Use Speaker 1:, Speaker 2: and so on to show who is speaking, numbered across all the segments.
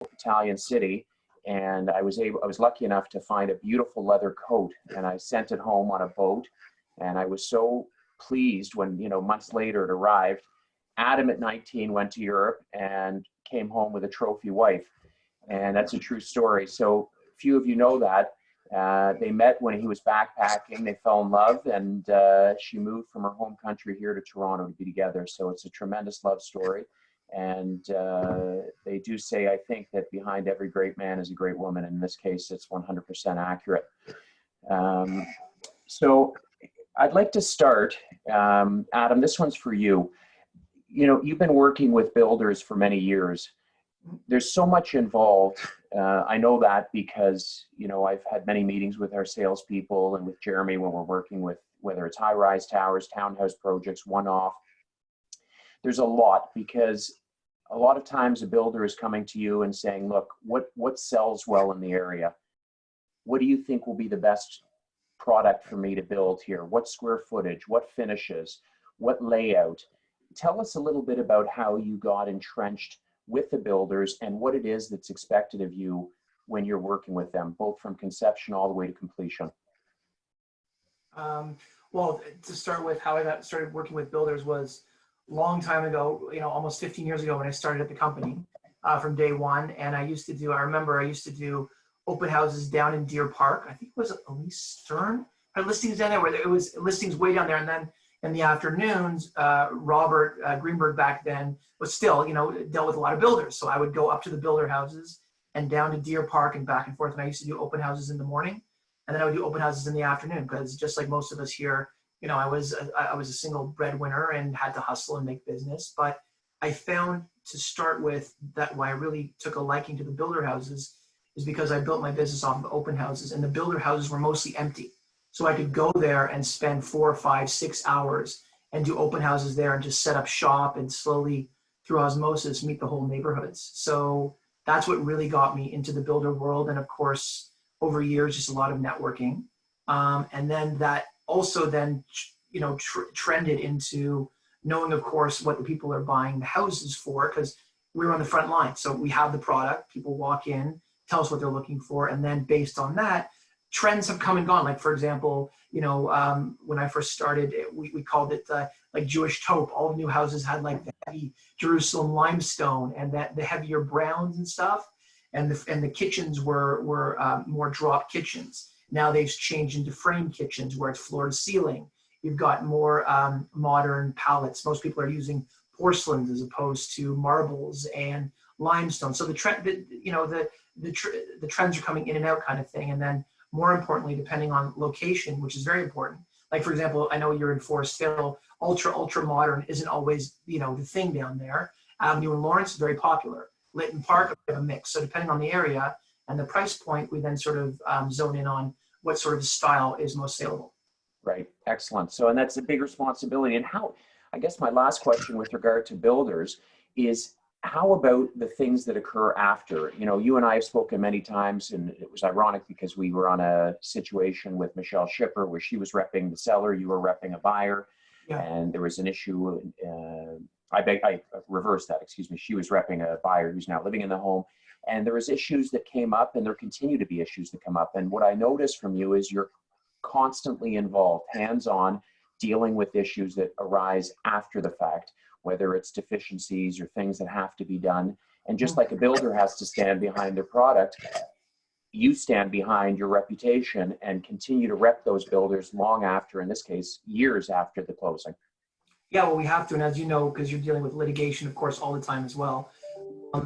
Speaker 1: Italian city, and I was lucky enough to find a beautiful leather coat, and I sent it home on a boat, and I was so pleased when, months later it arrived. Adam at 19 went to Europe and came home with a trophy wife, and that's a true story. So few of you know that. They met when he was backpacking, they fell in love, and she moved from her home country here to Toronto to be together. So it's a tremendous love story. And they do say, I think, that behind every great man is a great woman. In this case, it's 100% accurate. So I'd like to start, Adam, this one's for you. You've been working with builders for many years. There's so much involved. I know that because, I've had many meetings with our salespeople and with Jeremy when we're working with, whether it's high-rise towers, townhouse projects, one-off. There's a lot, because a lot of times a builder is coming to you and saying, look, what sells well in the area? What do you think will be the best product for me to build here? What square footage, what finishes, what layout? Tell us a little bit about how you got entrenched with the builders and what it is that's expected of you when you're working with them, both from conception all the way to completion.
Speaker 2: Well, to start with, how I got started working with builders was a long time ago, almost 15 years ago when I started at the company from day one. And I remember I used to do open houses down in Deer Park. I think it was Elise Stern had listings down there, where it was listings way down there. And then in the afternoons, Robert Greenberg back then was still, dealt with a lot of builders. So I would go up to the builder houses and down to Deer Park and back and forth. And I used to do open houses in the morning, and then I would do open houses in the afternoon, because just like most of us here, I was a single breadwinner and had to hustle and make business. But I found, to start with, that why I really took a liking to the builder houses is because I built my business off of open houses, and the builder houses were mostly empty. So I could go there and spend 4, 5, 6 hours and do open houses there and just set up shop and slowly, through osmosis, meet the whole neighborhoods. So that's what really got me into the builder world. And of course, over years, just a lot of networking. And then that also then, trended into knowing, of course, what the people are buying the houses for, because we were on the front line. So we have the product, people walk in, tell us what they're looking for. And then based on that, trends have come and gone. Like, for example, when I first started, we called it like Jewish taupe. All new houses had like the heavy Jerusalem limestone and the heavier browns and stuff. And the kitchens were more drop kitchens. Now they've changed into frame kitchens where it's floor to ceiling. You've got more modern palettes. Most people are using porcelains as opposed to marbles and limestone. So the trends are coming in and out, kind of thing. And then, more importantly, depending on location, which is very important. Like, for example, I know you're in Forest Hill. Ultra modern isn't always, the thing down there. Avenue in Lawrence is very popular. Lytton Park, we have a mix. So depending on the area and the price point, we then sort of zone in on what sort of style is most saleable.
Speaker 1: Right. Excellent. So, and that's a big responsibility. And I guess my last question with regard to builders is, how about the things that occur after? You and I have spoken many times, and it was ironic because we were on a situation with Michelle Schipper where she was repping the seller, you were repping a buyer,
Speaker 2: yeah.
Speaker 1: And there was an issue. I reversed that, excuse me. She was repping a buyer who's now living in the home, and there was issues that came up, and there continue to be issues that come up. And what I noticed from you is you're constantly involved, hands-on, dealing with issues that arise after the fact, whether it's deficiencies or things that have to be done. And just like a builder has to stand behind their product, you stand behind your reputation and continue to rep those builders long after, in this case, years after the closing.
Speaker 2: Yeah, well, we have to. And as you know, because you're dealing with litigation, of course, all the time as well.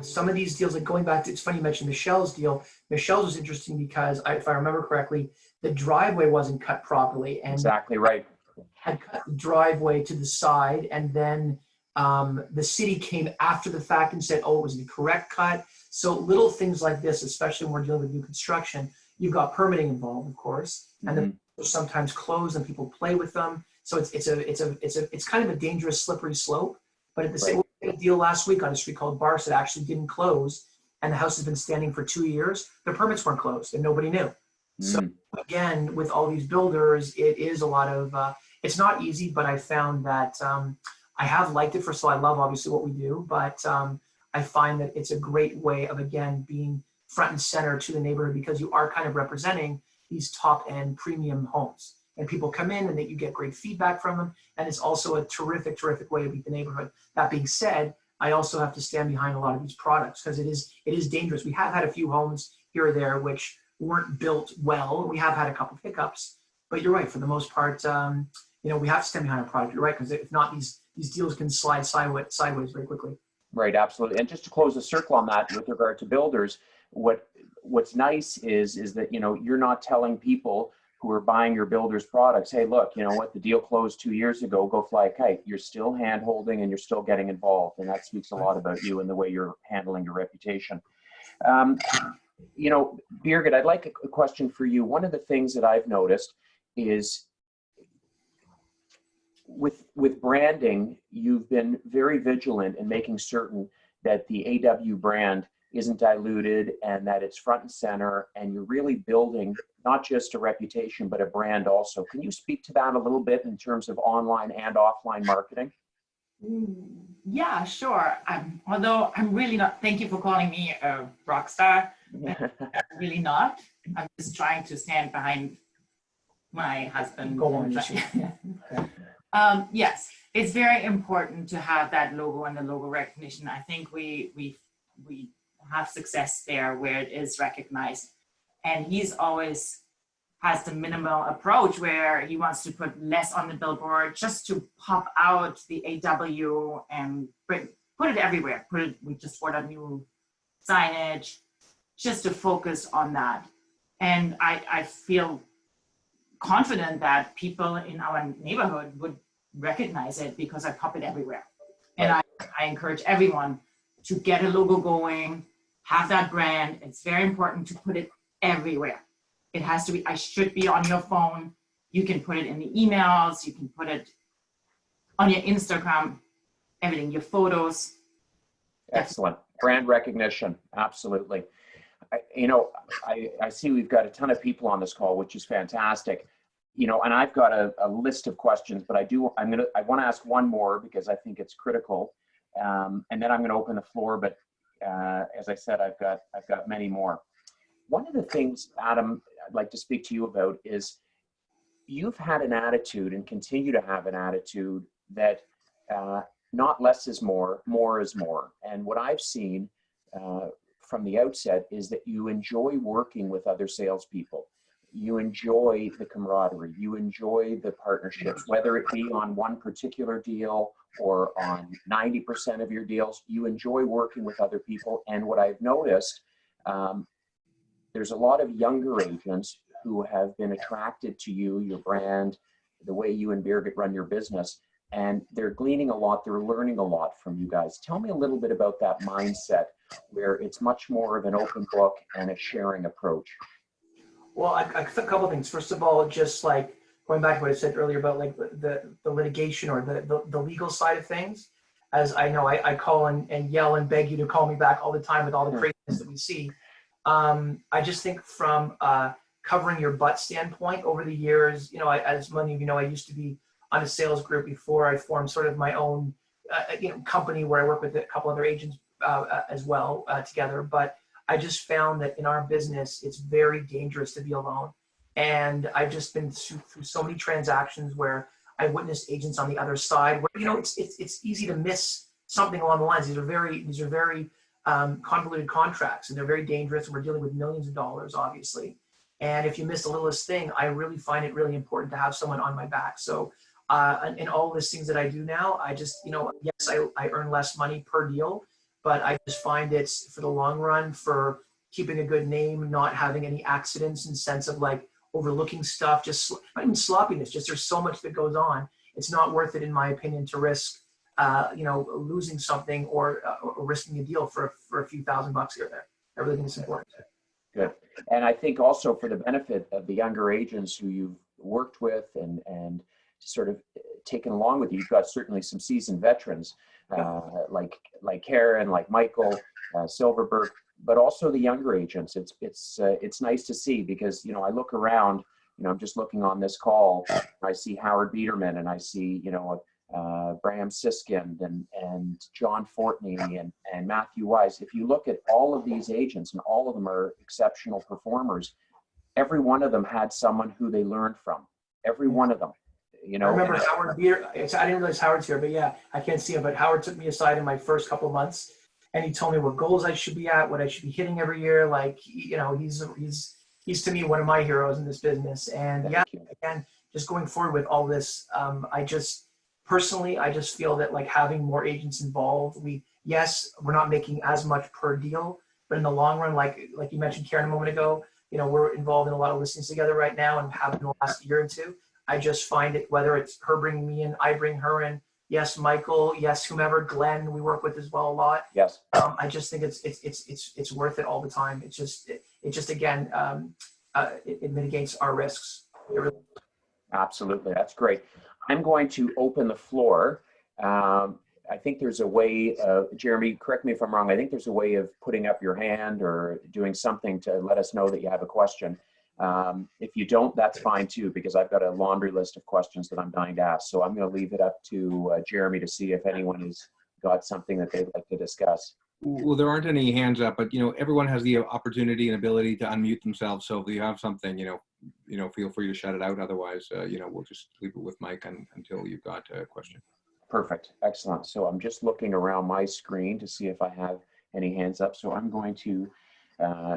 Speaker 2: Some of these deals, like going back to, it's funny you mentioned Michelle's deal. Michelle's was interesting because, if I remember correctly, the driveway wasn't cut properly. And
Speaker 1: exactly right.
Speaker 2: Had cut the driveway to the side, and then the city came after the fact and said, oh, it was the correct cut. So little things like this, especially when we're dealing with new construction, you've got permitting involved, of course, and then sometimes closed and people play with them. So it's kind of a dangerous, slippery slope. But at the same deal last week on a street called Barks that actually didn't close, and the house has been standing for 2 years. The permits weren't closed, and nobody knew. So again, with all these builders, it is a lot of. It's not easy, but I found that I have liked it. First of all, I love obviously what we do, but I find that it's a great way of, again, being front and center to the neighborhood, because you are kind of representing these top end premium homes. And people come in and that you get great feedback from them. And it's also a terrific, terrific way to beat the neighborhood. That being said, I also have to stand behind a lot of these products because it is dangerous. We have had a few homes here or there which weren't built well. We have had a couple of hiccups, but you're right. For the most part, we have to stand behind our product. You're right, because if not, these deals can slide sideways very quickly.
Speaker 1: Right, absolutely. And just to close the circle on that with regard to builders, what's nice is that, you're not telling people who are buying your builder's products, hey, look, you know what, the deal closed 2 years ago, go fly a kite. You're still hand-holding and you're still getting involved. And that speaks a lot about you and the way you're handling your reputation. Birgit, I'd like a question for you. One of the things that I've noticed is with branding, you've been very vigilant in making certain that the AW brand isn't diluted and that it's front and center, and you're really building not just a reputation, but a brand also. Can you speak to that a little bit in terms of online and offline marketing?
Speaker 3: Yeah, sure. Although I'm really not, thank you for calling me a rock star. I'm really not. I'm just trying to stand behind my husband.
Speaker 2: Go on.
Speaker 3: Yes, it's very important to have that logo and the logo recognition. I think we have success there where it is recognized. And he's always has the minimal approach where he wants to put less on the billboard just to pop out the AW and put it everywhere. We just ordered new signage just to focus on that. And I feel confident that people in our neighborhood would recognize it because I pop it everywhere. And I encourage everyone to get a logo going, have that brand. It's very important to put it everywhere. It has to be, I should be on your phone. You can put it in the emails, you can put it on your Instagram, everything, your photos.
Speaker 1: Excellent. Brand recognition, absolutely. I see we've got a ton of people on this call, which is fantastic. And I've got a list of questions, but I want to ask one more because I think it's critical. And then I'm going to open the floor, but as I said, I've got many more. One of the things, Adam, I'd like to speak to you about is you've had an attitude and continue to have an attitude that not less is more is more. And what I've seen from the outset is that you enjoy working with other salespeople. You enjoy the camaraderie, you enjoy the partnerships, whether it be on one particular deal or on 90% of your deals, you enjoy working with other people. And what I've noticed, there's a lot of younger agents who have been attracted to you, your brand, the way you and Birgit run your business, and they're gleaning a lot, they're learning a lot from you guys. Tell me a little bit about that mindset where it's much more of an open book and a sharing approach.
Speaker 2: Well, a couple of things. First of all, just like going back to what I said earlier about like the litigation or the legal side of things, as I know I call and yell and beg you to call me back all the time with all the craziness that we see. I just think from covering your butt standpoint over the years, as many of you know, I used to be on a sales group before I formed sort of my own company where I work with a couple other agents as well together. But I just found that in our business, it's very dangerous to be alone. And I've just been through so many transactions where I witnessed agents on the other side where, it's easy to miss something along the lines. These are very convoluted contracts, and they're very dangerous. And we're dealing with millions of dollars, obviously. And if you miss the littlest thing, I really find it really important to have someone on my back. So in all these things that I do now, I just, yes, I earn less money per deal, but I just find it's for the long run, for keeping a good name, not having any accidents in sense of like overlooking stuff, just not even sloppiness, just there's so much that goes on. It's not worth it, in my opinion, to risk, losing something or risking a deal for a few $1,000 here or there. I really think it's important.
Speaker 1: Good. And I think also for the benefit of the younger agents who you've worked with and sort of taken along with you, you've got certainly some seasoned veterans like Karen, like Michael, Silverberg, but also the younger agents. It's nice to see because, I look around, I'm just looking on this call, I see Howard Biederman and I see, a Bram Siskind and John Fortney and Matthew Wise. If you look at all of these agents, and all of them are exceptional performers, every one of them had someone who they learned from. Every one of them. You know,
Speaker 2: I remember Howard Beer. I didn't realize Howard's here, but yeah, I can't see him. But Howard took me aside in my first couple of months, and he told me what goals I should be at, what I should be hitting every year. Like, you know, he's to me one of my heroes in this business. And yeah, again, just going forward with all this, I just feel that like having more agents involved, we're not making as much per deal, but in the long run, like you mentioned, Karen, a moment ago, you know, we're involved in a lot of listings together right now and have been the last year or two. I just find it, whether it's her bringing me in, I bring her in, yes, Michael, yes, whomever, Glenn, we work with as well a lot.
Speaker 1: Yes.
Speaker 2: I just think it's worth it all the time. It just again, it mitigates our risks.
Speaker 1: Absolutely, that's great. I'm going to open the floor. I think there's a way, Jeremy, correct me if I'm wrong, I think there's a way of putting up your hand or doing something to let us know that you have a question. If you don't, that's fine too, because I've got a laundry list of questions that I'm dying to ask. So I'm going to leave it up to Jeremy to see if anyone has got something that they'd like to discuss.
Speaker 4: Well, there aren't any hands up, but, you know, everyone has the opportunity and ability to unmute themselves. So if you have something, you know, feel free to shout it out. Otherwise, you know, we'll just leave it with Mike until you've got a question.
Speaker 1: Perfect. Excellent. So I'm just looking around my screen to see if I have any hands up. So I'm going to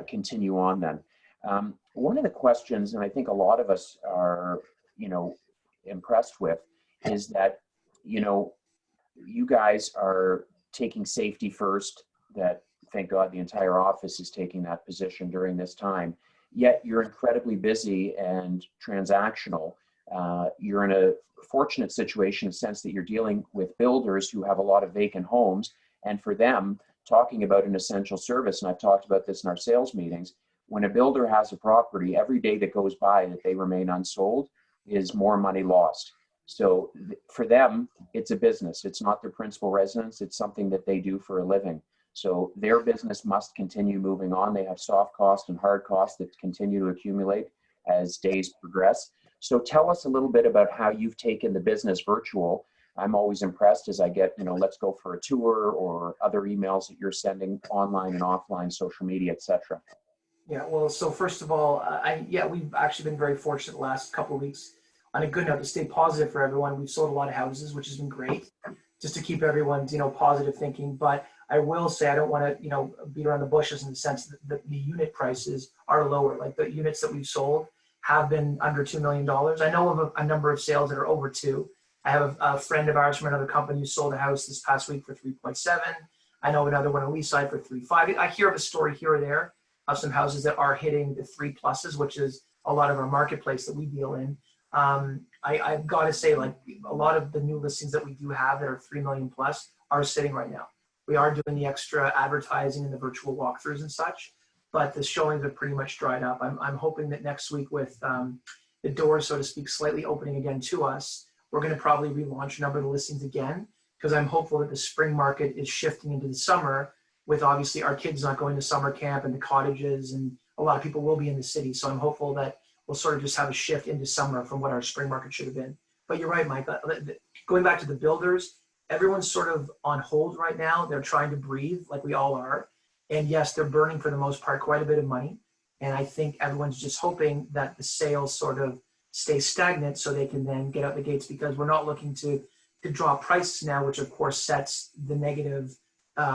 Speaker 1: continue on then. One of the questions, and I think a lot of us are, you know, impressed with, is that, you know, you guys are taking safety first. That, thank God, the entire office is taking that position during this time. Yet you're incredibly busy and transactional. You're in a fortunate situation in the sense that you're dealing with builders who have a lot of vacant homes. And for them, talking about an essential service, and I've talked about this in our sales meetings, when a builder has a property, every day that goes by that they remain unsold is more money lost. So for them, it's a business. It's not their principal residence. It's something that they do for a living. So their business must continue moving on. They have soft costs and hard costs that continue to accumulate as days progress. So tell us a little bit about how you've taken the business virtual. I'm always impressed as I get, you know, let's go for a tour or other emails that you're sending online and offline, social media, etc.
Speaker 2: Yeah, well, so first of all, we've actually been very fortunate the last couple of weeks. On a good note, to stay positive for everyone, we've sold a lot of houses, which has been great, just to keep everyone's, you know, positive thinking. But I will say, I don't want to, you know, beat around the bushes in the sense that the unit prices are lower. Like the units that we've sold have been under $2 million. I know of a number of sales that are over 2. I have a friend of ours from another company who sold a house this past week for 3.7. I know another one on Lee's side for 3.5. I hear of a story here or there of some houses that are hitting the 3+, which is a lot of our marketplace that we deal in. I've got to say, like, a lot of the new listings that we do have that are 3 million plus are sitting right now. We are doing the extra advertising and the virtual walkthroughs and such, but the showings have pretty much dried up. I'm hoping that next week, with the doors, so to speak, slightly opening again to us, we're going to probably relaunch a number of the listings again, because I'm hopeful that the spring market is shifting into the summer, with obviously our kids not going to summer camp and the cottages, and a lot of people will be in the city. So I'm hopeful that we'll sort of just have a shift into summer from what our spring market should have been. But you're right, Mike. Going back to the builders, everyone's sort of on hold right now. They're trying to breathe, like we all are. And yes, they're burning, for the most part, quite a bit of money. And I think everyone's just hoping that the sales sort of stay stagnant so they can then get out the gates, because we're not looking to drop prices now, which of course sets the negative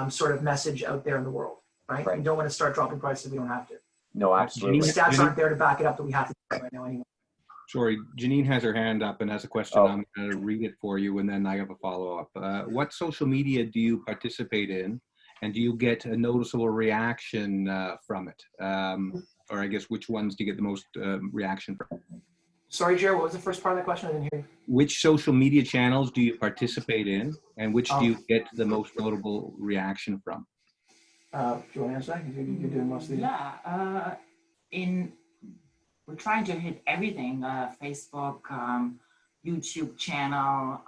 Speaker 2: sort of message out there in the world, right? We don't want to start dropping prices if we don't have to.
Speaker 1: No, absolutely.
Speaker 2: The stats aren't there to back it up that we have to do it right now anyway.
Speaker 4: Sorry, Janine has her hand up and has a question. Oh. I'm going to read it for you, and then I have a follow-up. What social media do you participate in, and do you get a noticeable reaction from it? Or I guess, which ones do you get the most reaction from?
Speaker 2: Sorry, Jared, what was the first part of the question? I didn't hear you.
Speaker 4: Which social media channels do you participate in, and which do you get the most notable reaction from?
Speaker 2: Do you want to answer that? You're doing most of these.
Speaker 3: Yeah, we're trying to hit everything, Facebook, YouTube channel,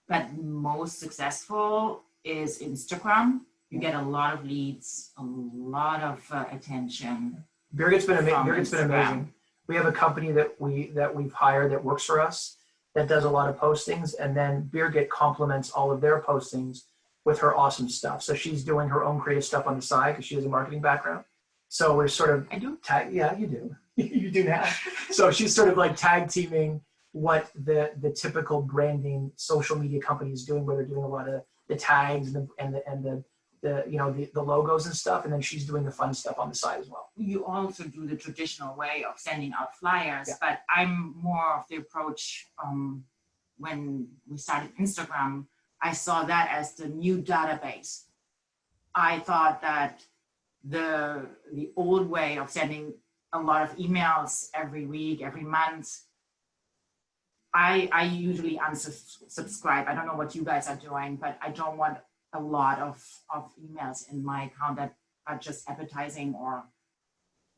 Speaker 3: but most successful is Instagram. You get a lot of leads, a lot of attention.
Speaker 2: Birgit's been amazing. We have a company that we've hired that works for us that does a lot of postings, and then Birgit complements all of their postings with her awesome stuff. So she's doing her own creative stuff on the side because she has a marketing background. So we're sort of,
Speaker 3: I do.
Speaker 2: yeah, you do. You do now. So she's sort of like tag teaming what the typical branding social media company is doing, where they're doing a lot of the tags and the logos and stuff, and then she's doing the fun stuff on the side as well.
Speaker 3: You also do the traditional way of sending out flyers,
Speaker 2: Yeah.
Speaker 3: but I'm more of the approach. When we started Instagram, I saw that as the new database. I thought that the old way of sending a lot of emails every week, every month, I usually unsubscribe. I don't know what you guys are doing, but I don't want a lot of emails in my account that are just appetizing or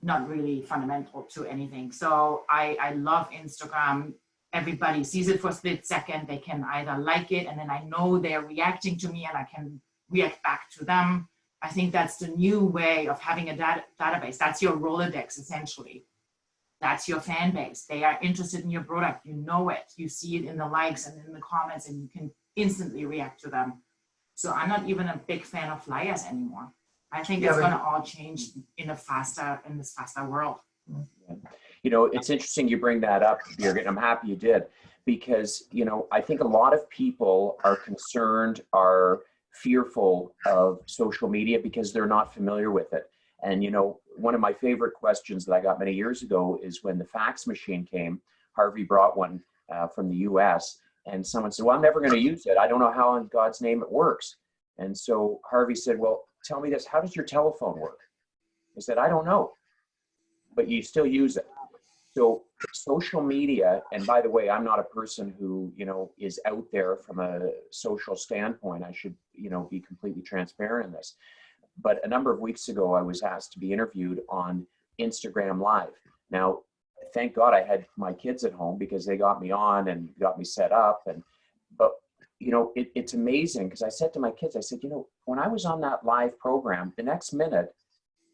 Speaker 3: not really fundamental to anything. So I love Instagram. Everybody sees it for a split second. They can either like it, and then I know they're reacting to me and I can react back to them. I think that's the new way of having a database. That's your Rolodex, essentially. That's your fan base. They are interested in your product. You know it. You see it in the likes and in the comments, and you can instantly react to them. So I'm not even a big fan of flyers anymore. I think it's going to all change in this faster world.
Speaker 1: You know, it's interesting you bring that up, Birgit. I'm happy you did, because, you know, I think a lot of people are concerned, are fearful of social media because they're not familiar with it. And, you know, one of my favorite questions that I got many years ago is when the fax machine came. Harvey brought one from the US, and someone said, well, I'm never going to use it. I don't know how in God's name it works. And so Harvey said, well, tell me this, how does your telephone work? I said, I don't know, but you still use it. So social media, and by the way, I'm not a person who, you know, is out there from a social standpoint. I should, you know, be completely transparent in this. But a number of weeks ago, I was asked to be interviewed on Instagram Live. Now, thank God I had my kids at home because they got me on and got me set up. But, you know, it's amazing because I said to my kids, I said, you know, when I was on that live program, the next minute,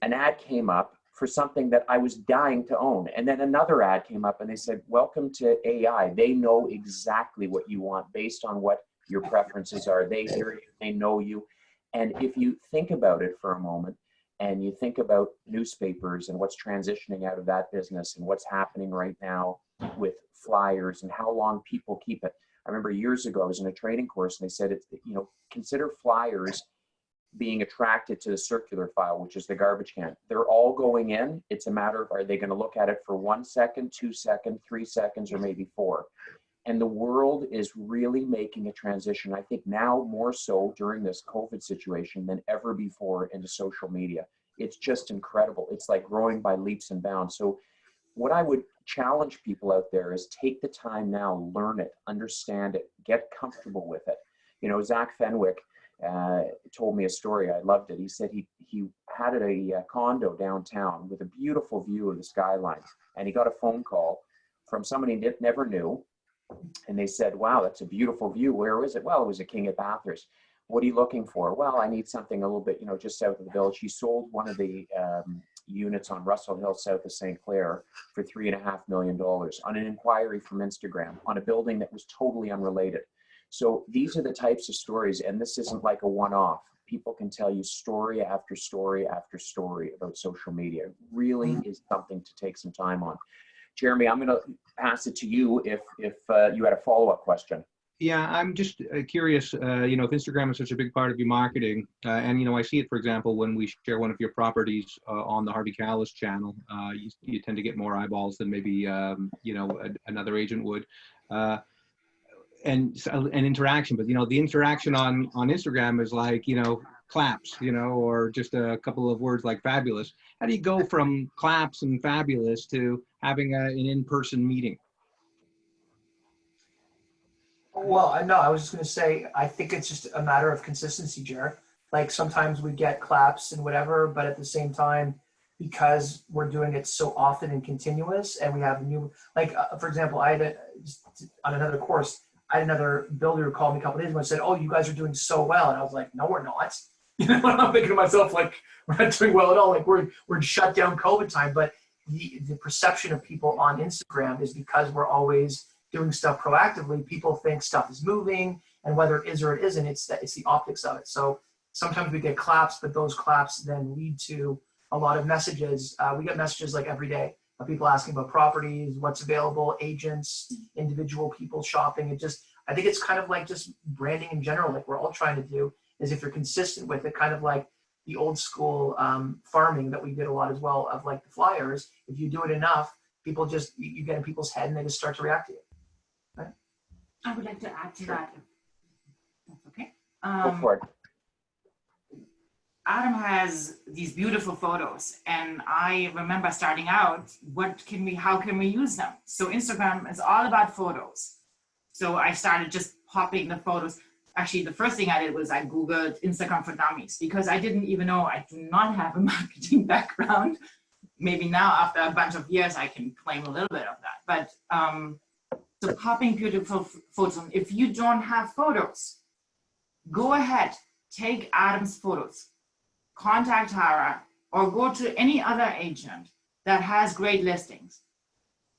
Speaker 1: an ad came up for something that I was dying to own. And then another ad came up and they said, welcome to AI. They know exactly what you want based on what your preferences are. They hear you, they know you. And if you think about it for a moment, and you think about newspapers and what's transitioning out of that business and what's happening right now with flyers and how long people keep it. I remember years ago, I was in a training course and they said, you know, consider flyers being attracted to the circular file, which is the garbage can. They're all going in. It's a matter of, are they going to look at it for 1 second, 2 seconds, 3 seconds, or maybe 4? And the world is really making a transition, I think now more so during this COVID situation than ever before, into social media. It's just incredible. It's like growing by leaps and bounds. So what I would challenge people out there is take the time now, learn it, understand it, get comfortable with it. You know, Zach Fenwick told me a story. I loved it. He said he had a condo downtown with a beautiful view of the skyline. And he got a phone call from somebody he never knew. And they said, wow, that's a beautiful view. Where is it? Well, it was at King of Bathurst. What are you looking for? Well, I need something a little bit, you know, just south of the village. He sold one of the units on Russell Hill, south of St. Clair, for $3.5 million on an inquiry from Instagram on a building that was totally unrelated. So these are the types of stories, and this isn't like a one-off. People can tell you story after story after story about social media. It really is something to take some time on. Jeremy, I'm going to pass it to you if you had a follow-up question.
Speaker 4: Yeah, I'm just curious, you know, if Instagram is such a big part of your marketing, and, you know, I see it, for example, when we share one of your properties on the Harvey Callis channel, you tend to get more eyeballs than maybe, you know, another agent would. And interaction, but, you know, the interaction on Instagram is like, you know, claps, you know, or just a couple of words like fabulous. How do you go from claps and fabulous to having an in-person meeting?
Speaker 2: Well, no, I was just going to say, I think it's just a matter of consistency, Jared. Like sometimes we get claps and whatever, but at the same time, because we're doing it so often and continuous, and we have new, like, for example, I had on another course, I had another builder who called me a couple days ago and said, oh, you guys are doing so well. And I was like, no, we're not. You know, I'm thinking to myself, like, we're not doing well at all. Like we're shut down COVID time. But the perception of people on Instagram is because we're always doing stuff proactively, people think stuff is moving, and whether it is or it isn't, it's the optics of it. So sometimes we get claps, but those claps then lead to a lot of messages. We get messages like every day of people asking about properties, what's available, agents, individual people shopping. I think it's kind of like just branding in general. Like we're all trying to do is, if you're consistent with it, kind of like the old school farming that we did a lot as well, of like the flyers. If you do it enough, people just, you get in people's head and they just start to react to it. Right?
Speaker 3: I would like to add to that. That's okay.
Speaker 1: Go for it.
Speaker 3: Adam has these beautiful photos, and I remember starting out, how can we use them? So Instagram is all about photos. So I started just popping the photos. Actually, the first thing I did was I Googled Instagram for Dummies, because I didn't even know, I do not have a marketing background. Maybe now after a bunch of years, I can claim a little bit of that. But so popping beautiful photos. If you don't have photos, go ahead, take Adam's photos, contact Hara, or go to any other agent that has great listings.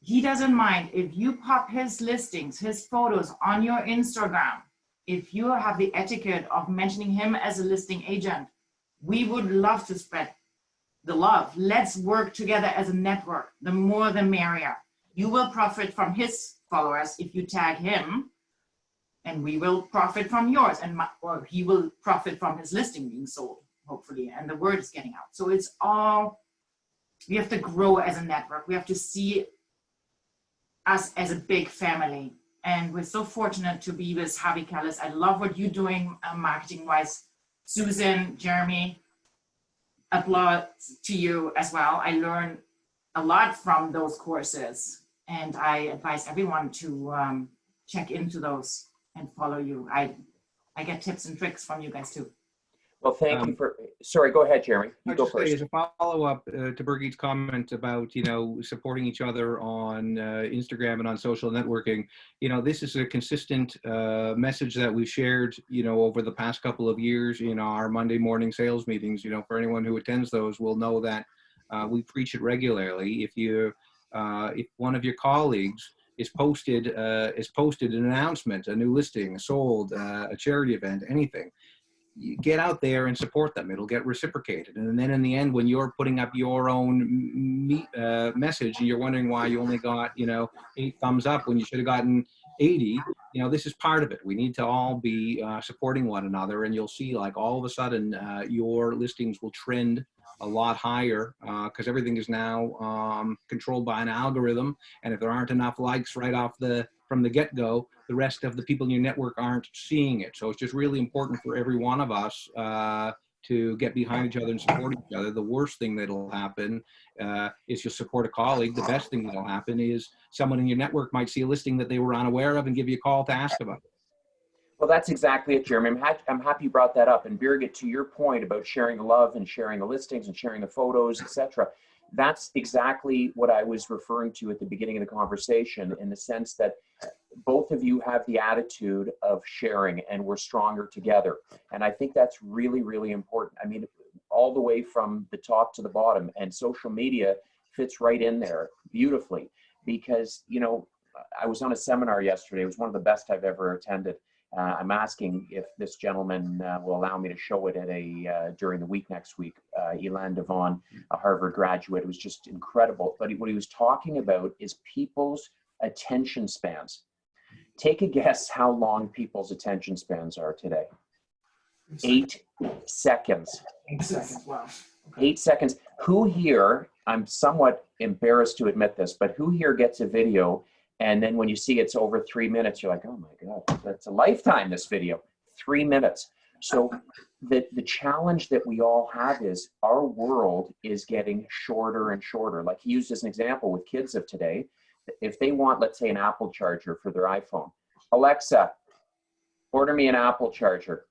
Speaker 3: He doesn't mind if you pop his listings, his photos on your Instagram. If you have the etiquette of mentioning him as a listing agent, we would love to spread the love. Let's work together as a network. The more the merrier. You will profit from his followers if you tag him, and we will profit from yours, or he will profit from his listing being sold, hopefully, and the word is getting out. So it's all, we have to grow as a network. We have to see us as a big family. And we're so fortunate to be with Javi Callis. I love what you're doing marketing-wise. Susan, Jeremy, applause to you as well. I learned a lot from those courses, and I advise everyone to check into those and follow you. I get tips and tricks from you guys too.
Speaker 1: Well, thank you for, sorry, go ahead, Jeremy. You go first.
Speaker 4: As a follow-up to Birgit's comment about, supporting each other on Instagram and on social networking, this is a consistent message that we've shared, over the past couple of years in our Monday morning sales meetings. For anyone who attends those will know that we preach it regularly. If one of your colleagues is posted an announcement, a new listing, sold, a charity event, anything, you get out there and support them. It'll get reciprocated. And then in the end, when you're putting up your own message and you're wondering why you only got, 8 thumbs up when you should have gotten 80, this is part of it. We need to all be supporting one another, and you'll see, like, all of a sudden your listings will trend a lot higher because everything is now controlled by an algorithm. And if there aren't enough likes right from the get-go, the rest of the people in your network aren't seeing it. So it's just really important for every one of us to get behind each other and support each other. The worst thing that'll happen is you'll support a colleague. The best thing that'll happen is someone in your network might see a listing that they were unaware of and give you a call to ask about it.
Speaker 1: Well, that's exactly it, Jeremy. I'm happy you brought that up. And Birgit, to your point about sharing the love and sharing the listings and sharing the photos, etc., that's exactly what I was referring to at the beginning of the conversation, in the sense that both of you have the attitude of sharing, and we're stronger together. And I think that's really, really important. I mean, all the way from the top to the bottom, and social media fits right in there beautifully, because, I was on a seminar yesterday. It was one of the best I've ever attended. I'm asking if this gentleman will allow me to show it at during the week next week. Elan Devon, a Harvard graduate. It was just incredible. But what he was talking about is people's attention spans. Take a guess how long people's attention spans are today. 8 seconds.
Speaker 2: 8 seconds, wow. Okay.
Speaker 1: 8 seconds. Who here, I'm somewhat embarrassed to admit this, but who here gets a video and then when you see it's over 3 minutes, you're like, oh my God, that's a lifetime, this video, 3 minutes. So the challenge that we all have is our world is getting shorter and shorter. Like he used as an example with kids of today, if they want, let's say, an Apple charger for their iPhone, Alexa, order me an Apple charger.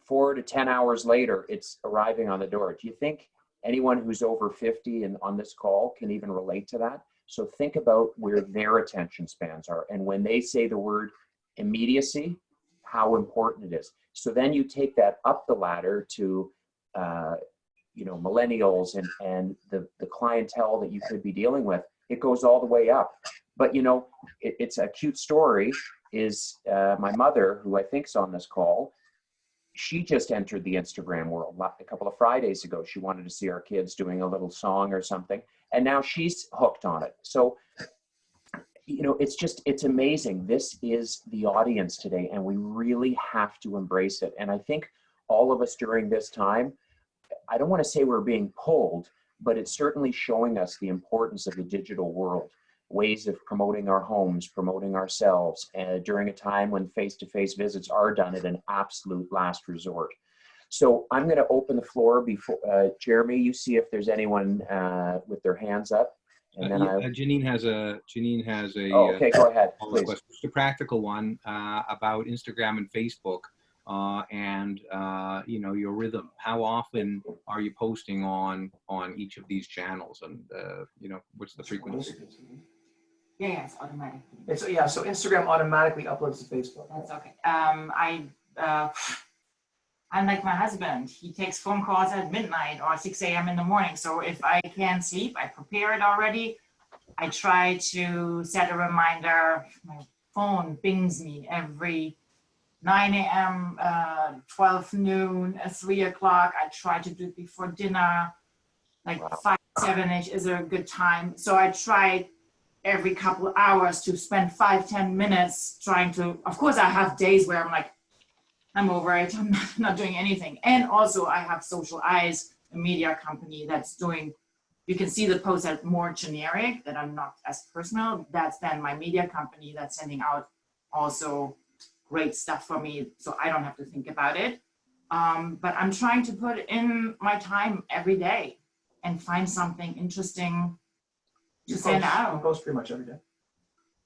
Speaker 1: 4 to 10 hours later, it's arriving on the door. Do you think anyone who's over 50 and on this call can even relate to that? So think about where their attention spans are. And when they say the word immediacy, how important it is. So then you take that up the ladder to, millennials and the clientele that you could be dealing with. It goes all the way up. But, you know, it's a cute story is my mother, who I think is on this call, she just entered the Instagram world a couple of Fridays ago. She wanted to see our kids doing a little song or something. And now she's hooked on it. So, you know, it's amazing. This is the audience today, and we really have to embrace it. And I think all of us during this time, I don't want to say we're being pulled, but it's certainly showing us the importance of the digital world, ways of promoting our homes, promoting ourselves during a time when face-to-face visits are done at an absolute last resort. So I'm going to open the floor before, Jeremy, you see if there's anyone with their hands up. And then
Speaker 4: Janine has a
Speaker 1: oh, okay, go ahead, please.
Speaker 4: Just a practical one about Instagram and Facebook and you know, your rhythm. How often are you posting on each of these channels, and you know, what's the frequency?
Speaker 3: Yeah, it's automatic.
Speaker 2: So Instagram automatically uploads to Facebook.
Speaker 3: That's okay. I'm like my husband. He takes phone calls at midnight or 6 a.m. in the morning. So if I can't sleep, I prepare it already. I try to set a reminder. My phone pings me every 9 a.m., 12 noon, 3 o'clock. I try to do it before dinner. Like 5, 7-ish is a good time. So I try every couple of hours to spend 5, 10 minutes trying to, of course I have days where I'm like, I'm over it, I'm not doing anything. And also I have Social Eyes, a media company that's doing, you can see the posts that more generic, that are not as personal. That's then my media company that's sending out also great stuff for me, so I don't have to think about it. But I'm trying to put in my time every day and find something interesting to send out.
Speaker 2: You post pretty much every day.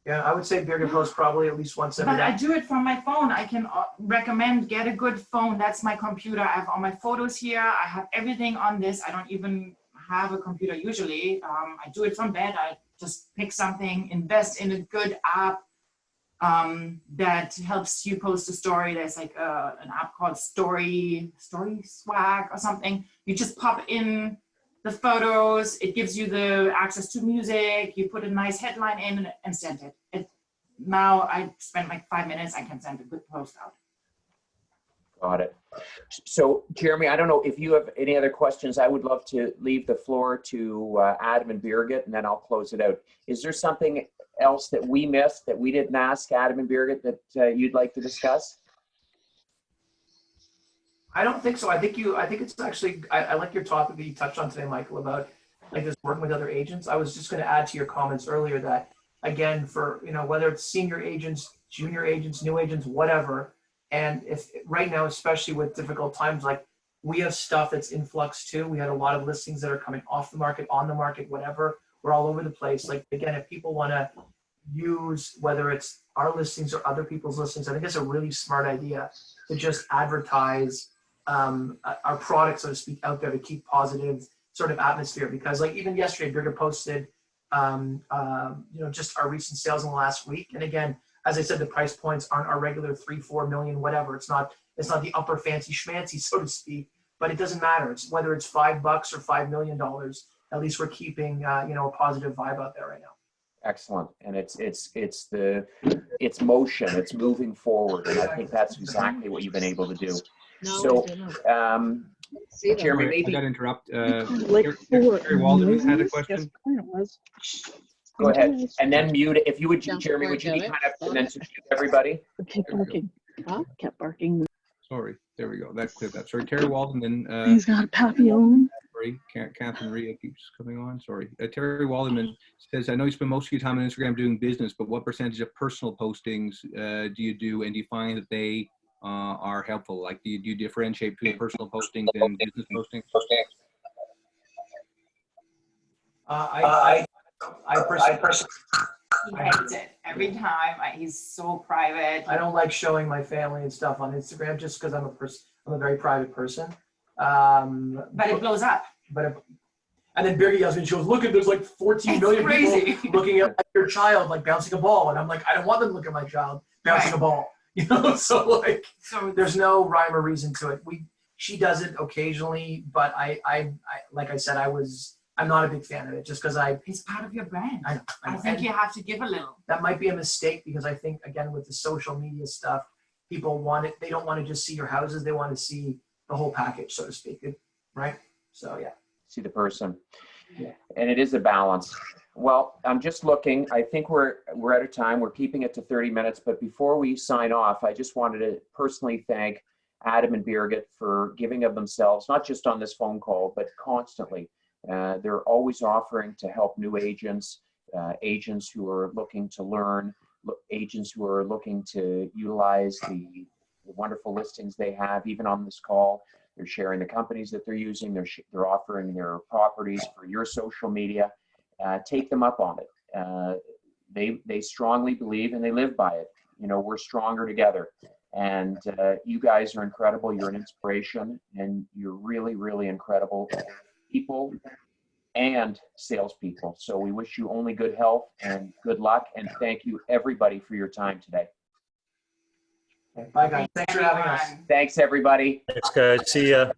Speaker 2: Yeah, I would say Birgit posts probably at least once every day.
Speaker 3: But I do it from my phone. I can recommend, get a good phone. That's my computer. I have all my photos here. I have everything on this. I don't even have a computer usually. I do it from bed. I just pick something, invest in a good app that helps you post a story. There's like an app called Story Swag or something. You just pop in the photos, it gives you the access to music, you put a nice headline in and send it. Now I spend like 5 minutes, I can send a good post out.
Speaker 1: Got it. So Jeremy, I don't know if you have any other questions. I would love to leave the floor to Adam and Birgit, and then I'll close it out. Is there something else that we missed that we didn't ask Adam and Birgit that you'd like to discuss?
Speaker 2: I don't think so. I think it's actually, I like your topic that you touched on today, Michael, about like this working with other agents. I was just going to add to your comments earlier that, again, for, you know, whether it's senior agents, junior agents, new agents, whatever, and if right now, especially with difficult times, like we have stuff that's in flux too. We had a lot of listings that are coming off the market, on the market, whatever. We're all over the place. Like, again, if people want to use, whether it's our listings or other people's listings, I think it's a really smart idea to just advertise our product, so to speak, out there to keep positive sort of atmosphere. Because like even yesterday, Birgit posted, you know, just our recent sales in the last week. And again, as I said, the price points aren't our regular 3, 4 million, whatever. It's not the upper fancy schmancy, so to speak, but it doesn't matter. It's whether it's $5 or $5 million, at least we're keeping, you know, a positive vibe out there right now.
Speaker 1: Excellent. And it's motion, it's moving forward. And I think that's exactly what you've been able to do.
Speaker 5: No,
Speaker 1: So, Jeremy,
Speaker 4: I
Speaker 1: maybe
Speaker 4: got to interrupt.
Speaker 5: like
Speaker 4: Terry Walden had a question.
Speaker 1: go ahead and then mute it. If you would, Jeremy, would you be kind of, and then to mute everybody?
Speaker 5: Kept barking. Huh? Kept barking.
Speaker 4: Sorry, there we go. That cleared that. Sorry, Terry Walden. Then
Speaker 5: He's got a papillon.
Speaker 4: sorry, Catherine Rhea keeps coming on. Sorry, Terry Walden says, I know you spend most of your time on Instagram doing business, but what percentage of personal postings do you do, and do you find that they are helpful? Like, do you differentiate between personal postings and business postings?
Speaker 2: I personally,
Speaker 3: He hates it every time. He's so private.
Speaker 2: I don't like showing my family and stuff on Instagram just because I'm a very private person.
Speaker 3: But it blows up.
Speaker 2: And then Birgit yells at me, she goes, look at, there's like 14 million people looking at your child like bouncing a ball. And I'm like, I don't want them to look at my child bouncing a ball. You know, so there's no rhyme or reason to it. She does it occasionally, but I like I said, I was I'm not a big fan of it just because
Speaker 3: It's part of your brand.
Speaker 2: I know.
Speaker 3: I think you have to give a little.
Speaker 2: That might be a mistake because I think, again, with the social media stuff, people want it. They don't want to just see your houses. They want to see the whole package, so to speak. Right? So, yeah.
Speaker 1: See the person.
Speaker 2: Yeah.
Speaker 1: And it is a balance. Well, I'm just looking. I think we're out of time. We're keeping it to 30 minutes. But before we sign off, I just wanted to personally thank Adam and Birgit for giving of themselves, not just on this phone call, but constantly. They're always offering to help new agents, agents who are looking to learn, agents who are looking to utilize the wonderful listings they have. Even on this call, they're sharing the companies that they're using. They're offering their properties for your social media. Take them up on it. They strongly believe and they live by it. You know, we're stronger together. And you guys are incredible. You're an inspiration, and you're really, really incredible people and salespeople. So we wish you only good health and good luck. And thank you, everybody, for your time today.
Speaker 2: Bye, guys. Thanks for having us.
Speaker 3: Everyone.
Speaker 1: Thanks, everybody.
Speaker 6: Thanks, guys. See ya.